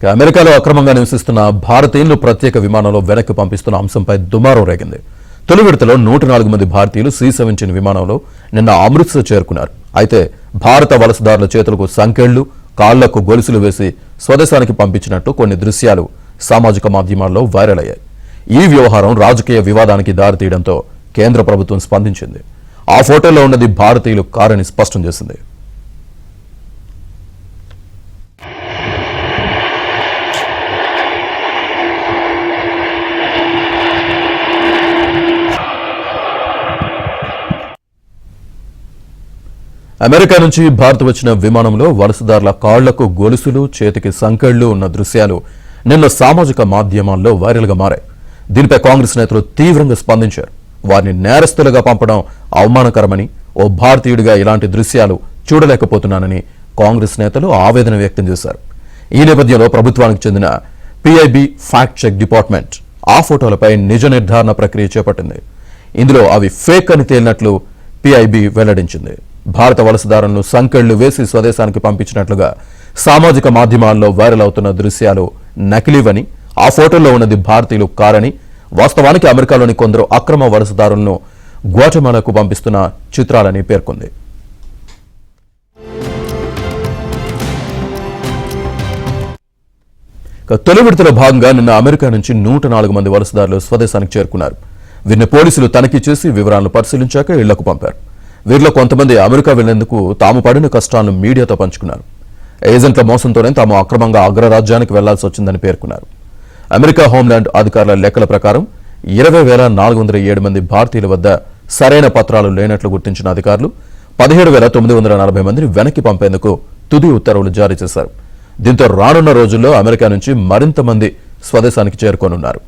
అమెరికాలో అక్రమంగా నివసిస్తున్న భారతీయులను ప్రత్యేక విమానంలో వెనక్కి పంపిస్తున్న అంశంపై దుమారం రేగింది. తొలి విడతలో 104 మంది భారతీయులు C-17 విమానంలో నిన్న అమృత్సర్ చేరుకున్నారు. అయితే భారత వలసదారుల చేతులకు సంకెళ్లు, కాళ్లకు గొలుసులు వేసి స్వదేశానికి పంపించినట్టు కొన్ని దృశ్యాలు సామాజిక మాధ్యమాల్లో వైరల్ అయ్యాయి. ఈ వ్యవహారం రాజకీయ వివాదానికి దారితీయడంతో కేంద్ర ప్రభుత్వం స్పందించింది. ఆ ఫోటోలో ఉన్నది భారతీయులు కారని స్పష్టం చేసింది. అమెరికా నుంచి భారత్ వచ్చిన విమానంలో వలసదారుల కాళ్లకు గొలుసులు, చేతికి సంకెళ్లు ఉన్న దృశ్యాలు నిన్న సామాజిక మాధ్యమాల్లో వైరల్గా మారాయి. దీనిపై కాంగ్రెస్ నేతలు తీవ్రంగా స్పందించారు. వారిని నేరస్తులుగా పంపడం అవమానకరమని, ఓ భారతీయుడిగా ఇలాంటి దృశ్యాలు చూడలేకపోతున్నానని కాంగ్రెస్ నేతలు ఆవేదన వ్యక్తం చేశారు. ఈ నేపథ్యంలో ప్రభుత్వానికి చెందిన PIB ఫ్యాక్ట్ చెక్ డిపార్ట్మెంట్ ఆ ఫోటోలపై నిజ నిర్ధారణ ప్రక్రియ చేపట్టింది. ఇందులో అవి ఫేక్ అని తేలినట్లు PIB వెల్లడించింది. భారత వలసదారులను సంకెళ్లు వేసి స్వదేశానికి పంపించినట్లుగా సామాజిక మాధ్యమాల్లో వైరల్ అవుతున్న దృశ్యాలు నకిలీవని, ఆ ఫోటోల్లో ఉన్నది భారతీయులు కారని, వాస్తవానికి అమెరికాలోని కొందరు అక్రమ వలసదారులను గ్వాటమాలాకు పంపిస్తున్న చిత్రాలని పేర్కొంది. తొలి విడతలో భాగంగా నిన్న అమెరికా నుంచి 104 మంది వలసదారులు స్వదేశానికి చేరుకున్నారు. వీరిని పోలీసులు తనిఖీ చేసి వివరాలను పరిశీలించాక ఇళ్లకు పంపారు. వీరిలో కొంతమంది అమెరికా వెళ్లేందుకు తాము పడిన కష్టాలను మీడియాతో పంచుకున్నారు. ఏజెంట్ల మోసంతోనే తాము అక్రమంగా అగ్రరాజ్యానికి వెళ్లాల్సి వచ్చిందని పేర్కొన్నారు. అమెరికా హోంల్యాండ్ అధికారుల లెక్కల ప్రకారం 20,407 మంది భారతీయుల వద్ద సరైన పత్రాలు లేనట్లు గుర్తించిన అధికారులు 17,940 మందిని వెనక్కి పంపేందుకు తుది ఉత్తర్వులు జారీ చేశారు. దీంతో రానున్న రోజుల్లో అమెరికా నుంచి మరింత మంది స్వదేశానికి చేరుకోనున్నారు.